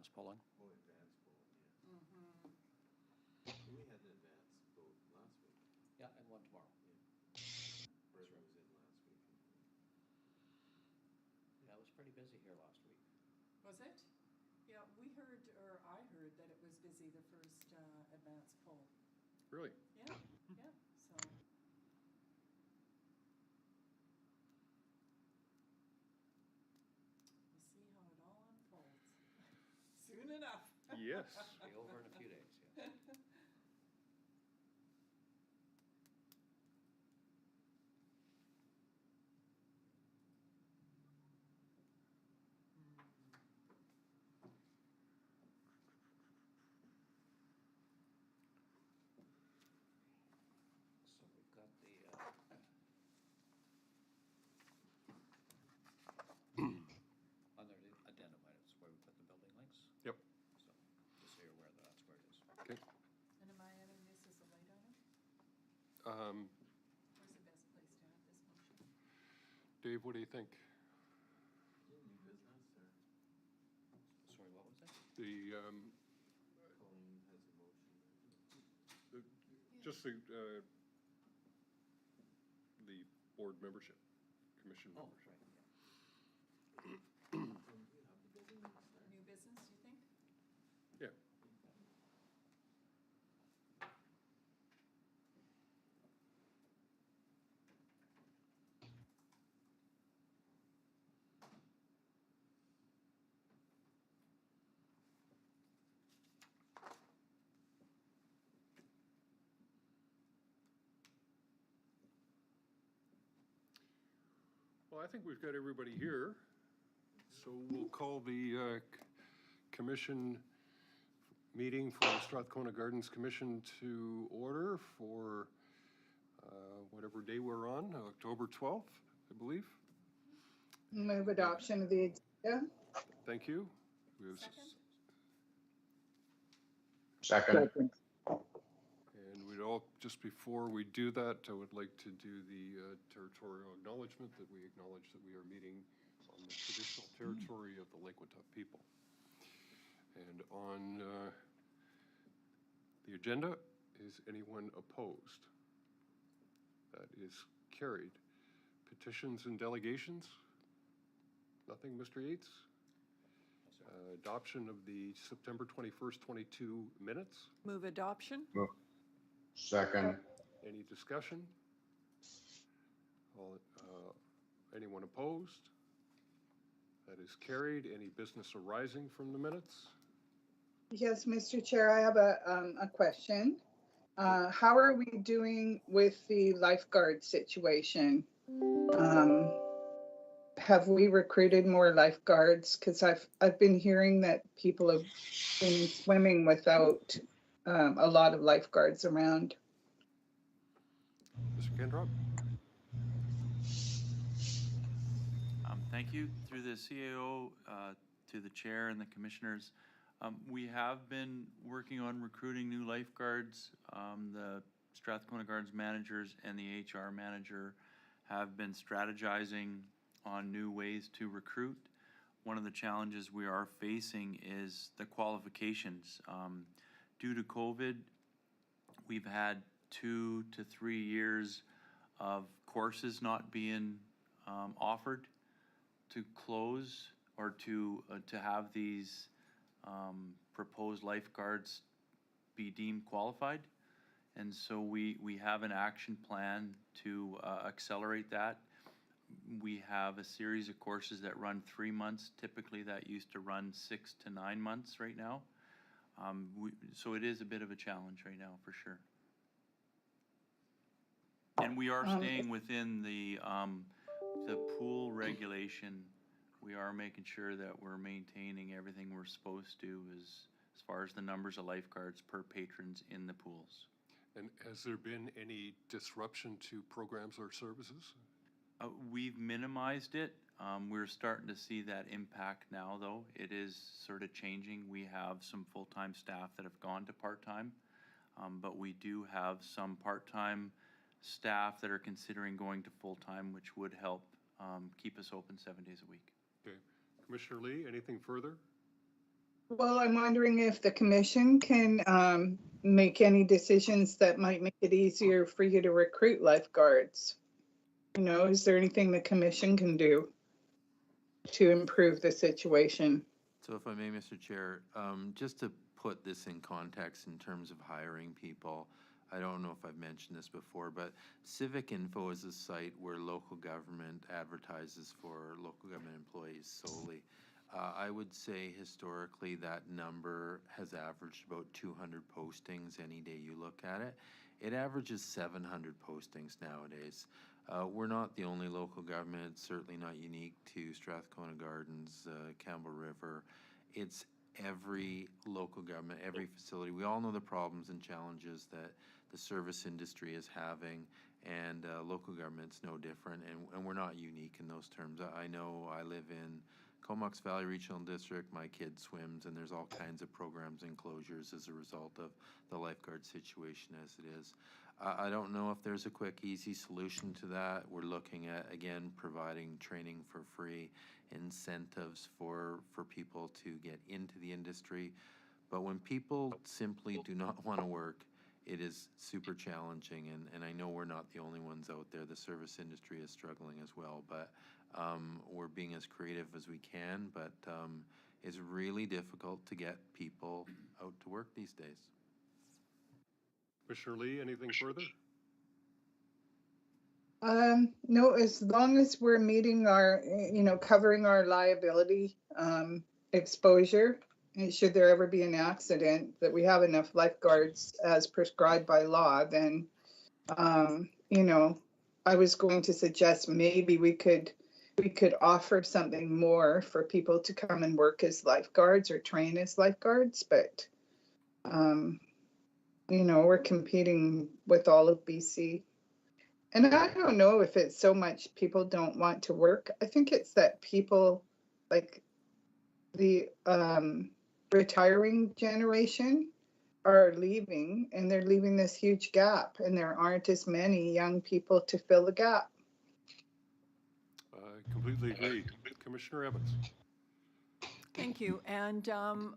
advance polling. Oh, advance vote, yeah. Mm-hmm. We had an advance vote last week. Yeah, and one tomorrow. Brendan was in last week. Yeah, it was pretty busy here last week. Was it? Yeah, we heard, or I heard that it was busy the first advance poll. Really? Yeah, yeah, so. We'll see how it all unfolds. Soon enough. Yes. Be over in a few days, yes. So we've got the, under the addendum items where we put the building links. Yep. So just so you're aware that that's where it is. Okay. And am I adding this as a light item? Where's the best place to have this motion? Dave, what do you think? New business, or Sorry, what was that? The, Colleen has a motion. just the board membership, commission Oh, membership. right, yeah. You have the building next there? New business, you think? Yeah. Well, I think we've got everybody here, so we'll call the commission meeting for the Strathcona Gardens Commission to order for whatever day we're on, October 12th, I believe. Move adoption of the agenda. Thank you. We have Second? Second. And we'd all, just before we do that, I would like to do the territorial acknowledgement that we acknowledge that we are meeting on the traditional territory of the Lake-Watuck people. And on the agenda, is anyone opposed? That is carried. Petitions and delegations? Nothing, Mr. Yates? Adoption of the September 21st, 22 minutes? Move adoption? Second. Any discussion? Anyone opposed? That is carried. Any business arising from the minutes? Yes, Mr. Chair, I have a question. How are we doing with the lifeguard situation? Have we recruited more lifeguards? Because I've been hearing that people have been swimming without a lot of lifeguards around. Mr. Kendrock? Thank you. Through the CAO, to the chair and the commissioners, we have been working on recruiting new lifeguards. The Strathcona Gardens managers and the HR manager have been strategizing on new ways to recruit. One of the challenges we are facing is the qualifications. Due to COVID, we've had 2 to 3 years of courses not being offered to close or to have these proposed lifeguards be deemed qualified. And so we have an action plan to accelerate that. We have a series of courses that run 3 months. Typically that used to run 6 to 9 months right now. So it is a bit of a challenge right now for sure. And we are staying within the pool regulation. We are making sure that we're maintaining everything we're supposed to as far as the numbers of lifeguards per patrons in the pools. And has there been any disruption to programs or services? We've minimized it. We're starting to see that impact now, though. It is sort of changing. We have some full-time staff that have gone to part-time, but we do have some part-time staff that are considering going to full-time, which would help keep us open 7 days a week. Okay. Commissioner Lee, anything further? Well, I'm wondering if the commission can make any decisions that might make it easier for you to recruit lifeguards. You know, is there anything the commission can do to improve the situation? So if I may, Mr. Chair, just to put this in context in terms of hiring people, I don't know if I've mentioned this before, but Civic Info is a site where local government advertises for local government employees solely. I would say historically that number has averaged about 200 postings any day you look at it. It averages 700 postings nowadays. We're not the only local government, it's certainly not unique to Strathcona Gardens, Campbell River. It's every local government, every facility. We all know the problems and challenges that the service industry is having, and local government's no different, and we're not unique in those terms. I know I live in Comox Valley Regional District, my kid swims, and there's all kinds of programs and closures as a result of the lifeguard situation as it is. I don't know if there's a quick, easy solution to that. We're looking at, again, providing training for free, incentives for people to get into the industry. But when people simply do not want to work, it is super challenging, and I know we're not the only ones out there. The service industry is struggling as well, but we're being as creative as we can, but it's really difficult to get people out to work these days. Commissioner Lee, anything further? No, as long as we're meeting our, covering our liability exposure, and should there ever be an accident, that we have enough lifeguards as prescribed by law, then, I was going to suggest maybe we could offer something more for people to come and work as lifeguards or train as lifeguards, but, we're competing with all of BC. And I don't know if it's so much people don't want to work. I think it's that people, like the retiring generation, are leaving, and they're leaving this huge gap, and there aren't as many young people to fill the gap. I completely agree. Commissioner Evans. Thank you. And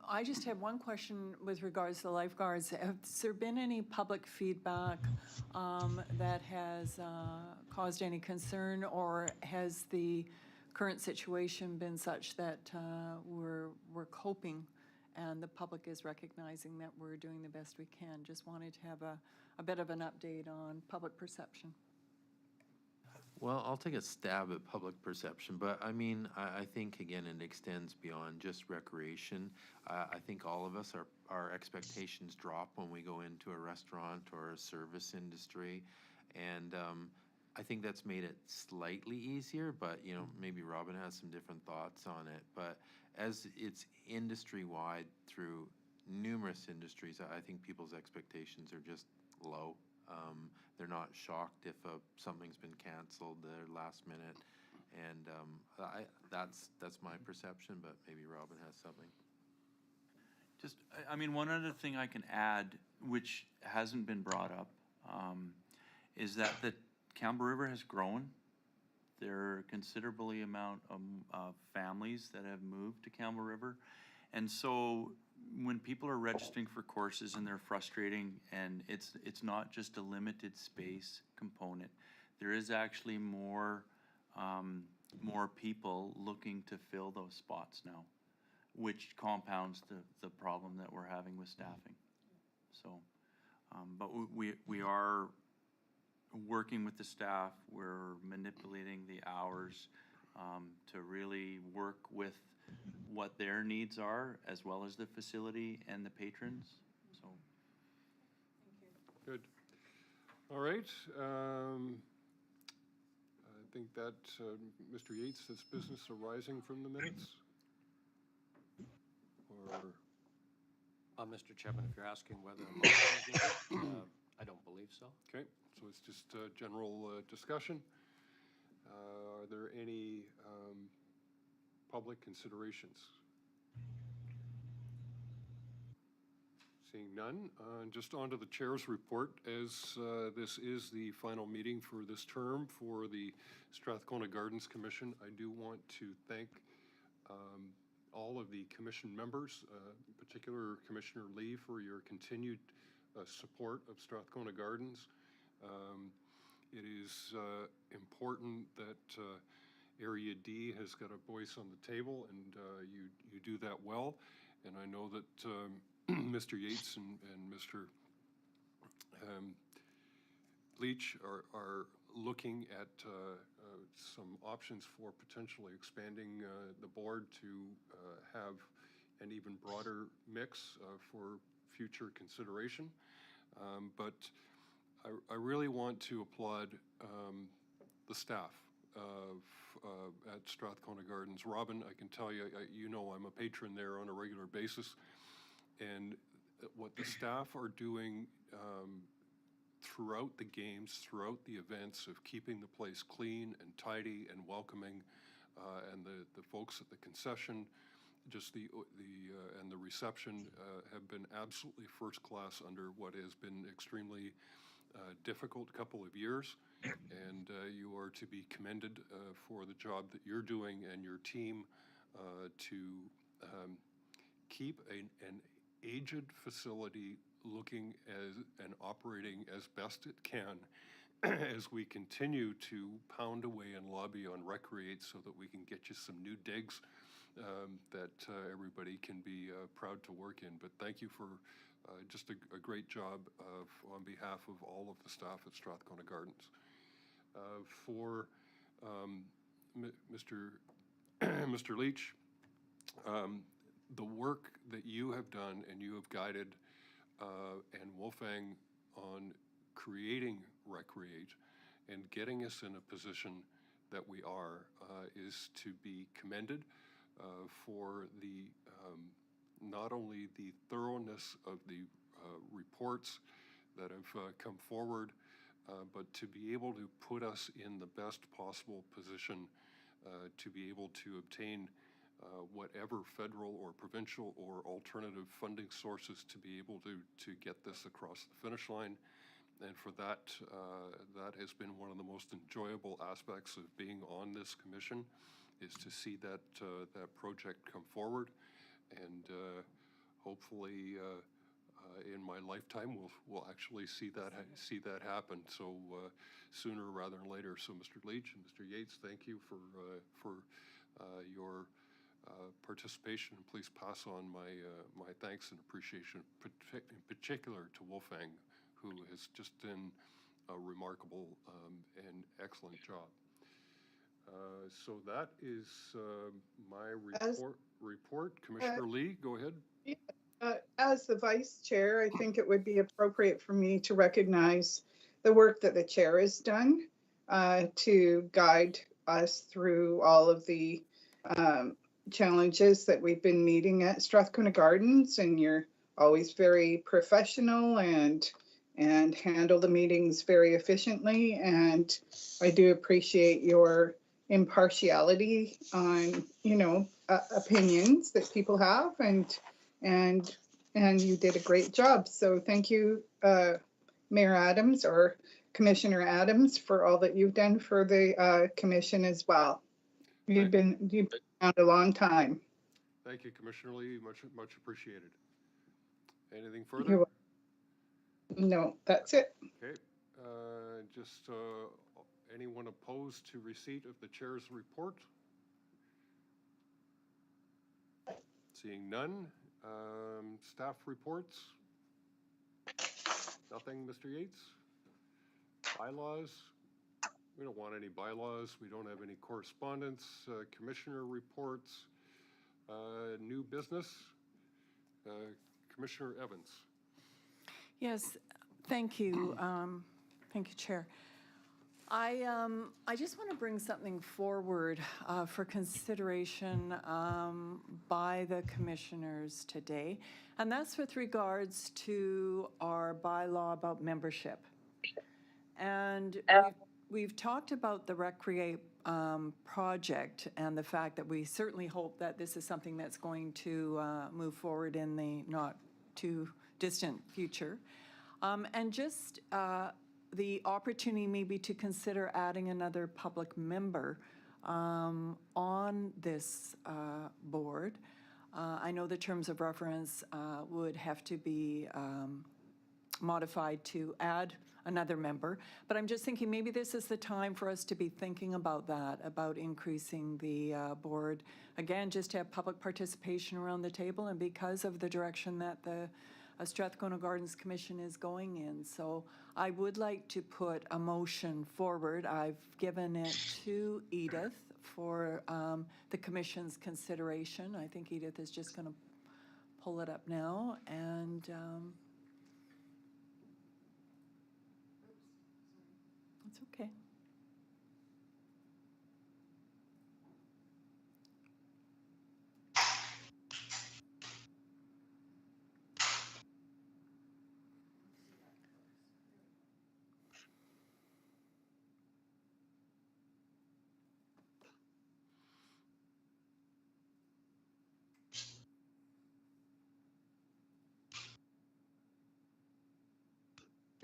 I just have one question with regards to the lifeguards. Has there been any public feedback that has caused any concern, or has the current situation been such that we're coping and the public is recognizing that we're doing the best we can? Just wanted to have a bit of an update on public perception. Well, I'll take a stab at public perception, but I mean, I think, again, it extends beyond just recreation. I think all of us, our expectations drop when we go into a restaurant or a service industry, and I think that's made it slightly easier, but, maybe Robin has some different thoughts on it. But as it's industry-wide through numerous industries, I think people's expectations are just low. They're not shocked if something's been canceled the last minute, and that's my perception. But maybe Robin has something. Just, I mean, one other thing I can add, which hasn't been brought up, is that the Campbell River has grown. There are a considerably amount of families that have moved to Campbell River, and so when people are registering for courses and they're frustrating, and it's not just a limited space component, there is actually more people looking to fill those spots now, which compounds the problem that we're having with staffing. So, but we are working with the staff. We're manipulating the hours to really work with what their needs are, as well as the facility and the patrons. So, Good. All right. I think that, Mr. Yates, this business arising from the minutes? Or, Mr. Chairman, if you're asking whether a motion is needed, I don't believe so. okay, so it's just general discussion. Are there any public considerations? Seeing none, just on to the chair's report, as this is the final meeting for this term for the Strathcona Gardens Commission. I do want to thank all of the commission members, in particular Commissioner Lee, for your continued support of Strathcona Gardens. It is important that Area D has got a voice on the table, and you do that well. And I know that Mr. Yates and Mr. Leach are looking at some options for potentially expanding the board to have an even broader mix for future consideration. But I really want to applaud the staff at Strathcona Gardens. Robin, I can tell you, you know I'm a patron there on a regular basis, and what the staff are doing throughout the games, throughout the events, of keeping the place clean and tidy and welcoming, and the folks at the concession, just and the reception have been absolutely first class under what has been extremely difficult couple of years, and you are to be commended for the job that you're doing and your team to keep an aged facility looking as and operating as best it can as we continue to pound away and lobby on Recreate so that we can get you some new digs that everybody can be proud to work in. But thank you for just a great job on behalf of all of the staff at Strathcona Gardens. For Mr. Leach, the work that you have done and you have guided and Wolfgang on creating Recreate and getting us in a position that we are is to be commended for the not only the thoroughness of the reports that have come forward, but to be able to put us in the best possible position to be able to obtain whatever federal or provincial or alternative funding sources to be able to get this across the finish line. And for that, that has been one of the most enjoyable aspects of being on this commission, is to see that that project come forward. And hopefully in my lifetime we'll actually see that happen. So sooner rather than later. So Mr. Leach and Mr. Yates, thank you for your participation, and please pass on my thanks and appreciation, in particular to Wolfgang, who has just done a remarkable and excellent job. So that is my report. Commissioner Lee, go ahead. As the vice chair, I think it would be appropriate for me to recognize the work that the chair has done to guide us through all of the challenges that we've been meeting at Strathcona Gardens. And you're always very professional and handle the meetings very efficiently. And I do appreciate your impartiality on, opinions that people have, and you did a great job. So thank you, Mayor Adams or Commissioner Adams, for all that you've done for the commission as well. You've been around a long time. Thank you, Commissioner Lee. Much appreciated. Anything further? No, that's it. Okay. Just anyone opposed to receipt of the chair's report? Seeing none. Staff reports? Nothing, Mr. Yates? Bylaws? We don't want any bylaws. We don't have any correspondence. Commissioner reports. New business. Commissioner Evans. Yes, thank you. Thank you, Chair. I just want to bring something forward for consideration by the commissioners today, and that's with regards to our bylaw about membership. And we've talked about the Recreate project and the fact that we certainly hope that this is something that's going to move forward in the not too distant future. And just the opportunity maybe to consider adding another public member on this board. I know the terms of reference would have to be modified to add another member, but I'm just thinking maybe this is the time for us to be thinking about that, about increasing the board. Again, just to have public participation around the table, and because of the direction that the Strathcona Gardens Commission is going in. So I would like to put a motion forward. I've given it to Edith for the commission's consideration. I think Edith is just going to pull it up now, and it's okay.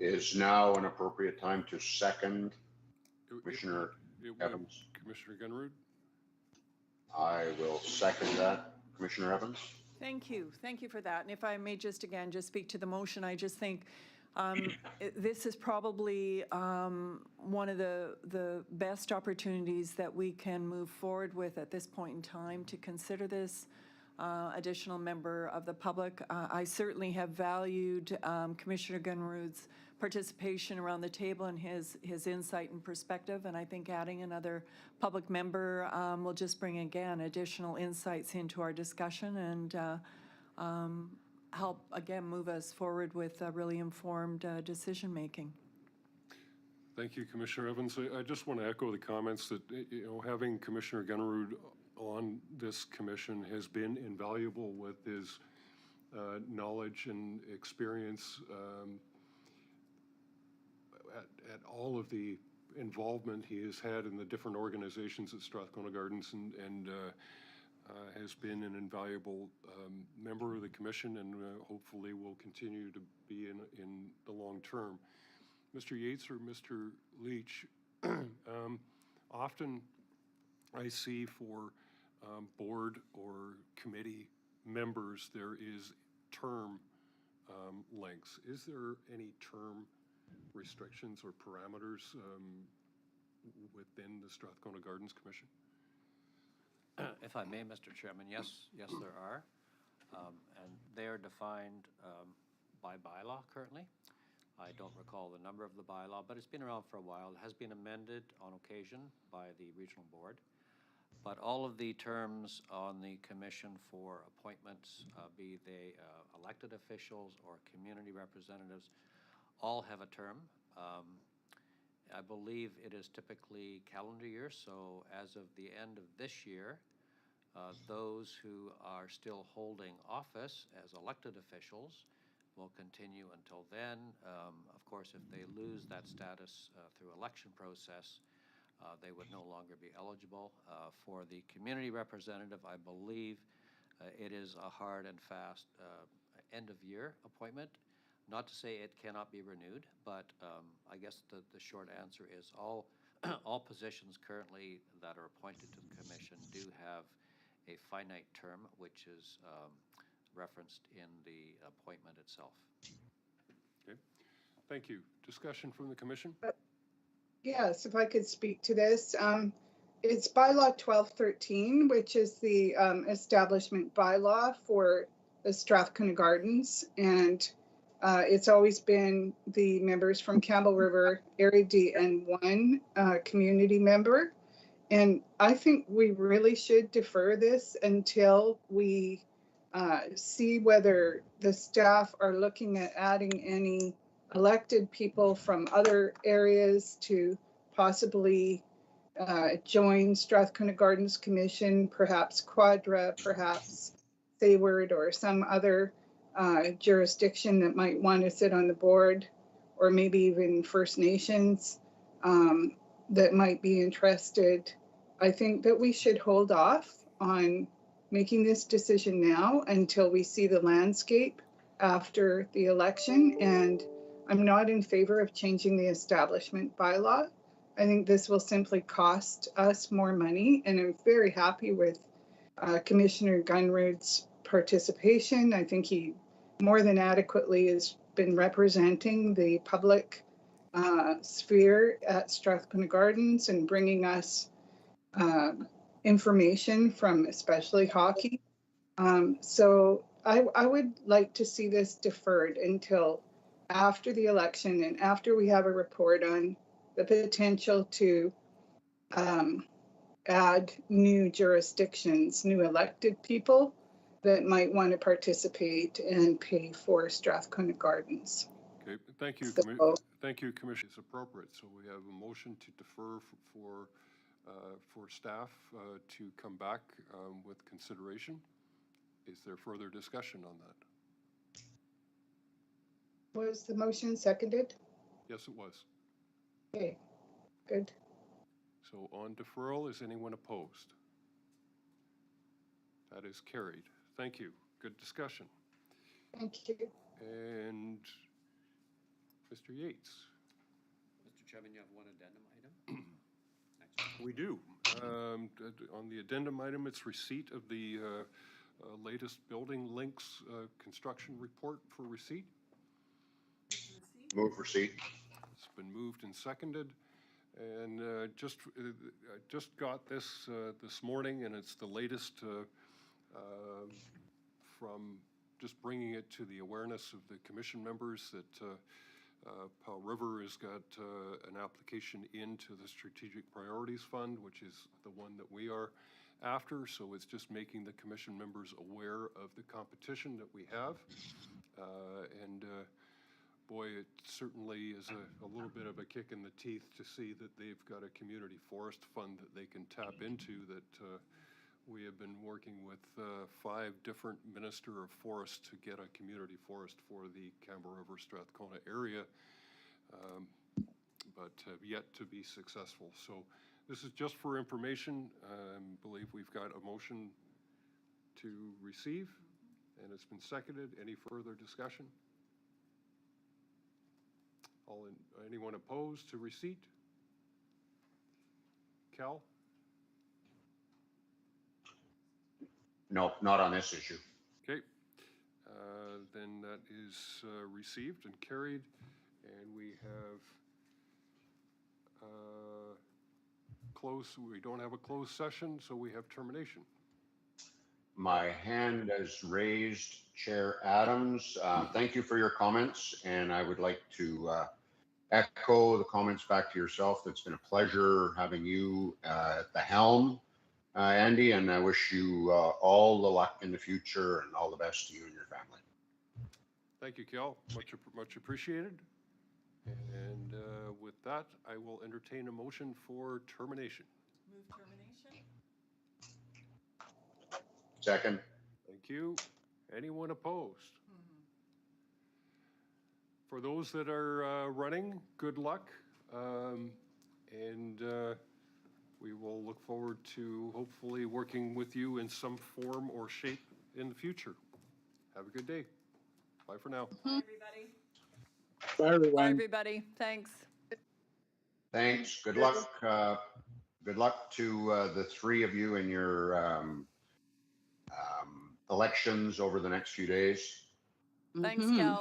Is now an appropriate time to second Commissioner It would- Evans? Commissioner Gunrud? I will second that, Commissioner Evans. Thank you. Thank you for that. And if I may just again, just speak to the motion, I just think this is probably one of the best opportunities that we can move forward with at this point in time to consider this additional member of the public. I certainly have valued Commissioner Gunrud's participation around the table and his insight and perspective, and I think adding another public member will just bring, again, additional insights into our discussion and help, again, move us forward with really informed decision-making. Thank you, Commissioner Evans. I just want to echo the comments that, having Commissioner Gunrud on this commission has been invaluable with his knowledge and experience at all of the involvement he has had in the different organizations at Strathcona Gardens, and has been an invaluable member of the commission, and hopefully will continue to be in the long term. Mr. Yates or Mr. Leach, often I see for board or committee members, there is term lengths. Is there any term restrictions or parameters within the Strathcona Gardens Commission? If I may, Mr. Chairman, yes, there are. And they are defined by bylaw currently. I don't recall the number of the bylaw, but it's been around for a while. It has been amended on occasion by the regional board. But all of the terms on the commission for appointments, be they elected officials or community representatives, all have a term. I believe it is typically calendar year, so as of the end of this year, those who are still holding office as elected officials will continue until then. Of course, if they lose that status through election process, they would no longer be eligible. For the community representative, I believe it is a hard and fast end-of-year appointment. Not to say it cannot be renewed, but I guess the short answer is all positions currently that are appointed to the commission do have a finite term, which is referenced in the appointment itself. Okay, thank you. Discussion from the commission? Yes, if I could speak to this. It's bylaw 1213, which is the establishment bylaw for the Strathcona Gardens. And it's always been the members from Campbell River, Area D, and one community member. And I think we really should defer this until we see whether the staff are looking at adding any elected people from other areas to possibly join Strathcona Gardens Commission, perhaps Quadra, perhaps Sayward, or some other jurisdiction that might want to sit on the board, or maybe even First Nations that might be interested. I think that we should hold off on making this decision now until we see the landscape after the election. And I'm not in favor of changing the establishment bylaw. I think this will simply cost us more money, and I'm very happy with Commissioner Gunrud's participation. I think he more than adequately has been representing the public sphere at Strathcona Gardens and bringing us information from especially hockey. So I would like to see this deferred until after the election and after we have a report on the potential to add new jurisdictions, new elected people that might want to participate and pay for Strathcona Gardens. Okay, thank you, So- thank you, Commissioner. It's appropriate. So we have a motion to defer for staff to come back with consideration. Is there further discussion on that? Was the motion seconded? Yes, it was. Okay, good. So on deferral, is anyone opposed? That is carried. Thank you. Good discussion. Thank you. And Mr. Yates? Mr. Chairman, you have one addendum item? Next. We do. On the addendum item, it's receipt of the latest building links construction report for receipt. Move receipt. It's been moved and seconded. And just got this this morning, and it's the latest from just bringing it to the awareness of the commission members that Powell River has got an application into the Strategic Priorities Fund, which is the one that we are after. So it's just making the commission members aware of the competition that we have. Boy, it certainly is a little bit of a kick in the teeth to see that they've got a community forest fund that they can tap into that we have been working with 5 different Minister of Forests to get a community forest for the Campbell River Strathcona area, but have yet to be successful. So this is just for information. I believe we've got a motion to receive, and it's been seconded. Any further discussion? Anyone opposed to receipt? Cal? No, not on this issue. Okay. Then that is received and carried, and we have we don't have a closed session, so we have termination. My hand is raised, Chair Adams. Thank you for your comments, and I would like to echo the comments back to yourself. It's been a pleasure having you at the helm, Andy, and I wish you all the luck in the future and all the best to you and your family. Thank you, Cal. Much appreciated. And with that, I will entertain a motion for termination. Move termination? Second. Thank you. Anyone opposed? For those that are running, good luck. And we will look forward to hopefully working with you in some form or shape in the future. Have a good day. Bye for now. Bye, everybody. Bye, everyone. Bye, everybody. Thanks. Thanks. Good luck. Good luck to the 3 of you in your elections over the next few days. Thanks, Cal.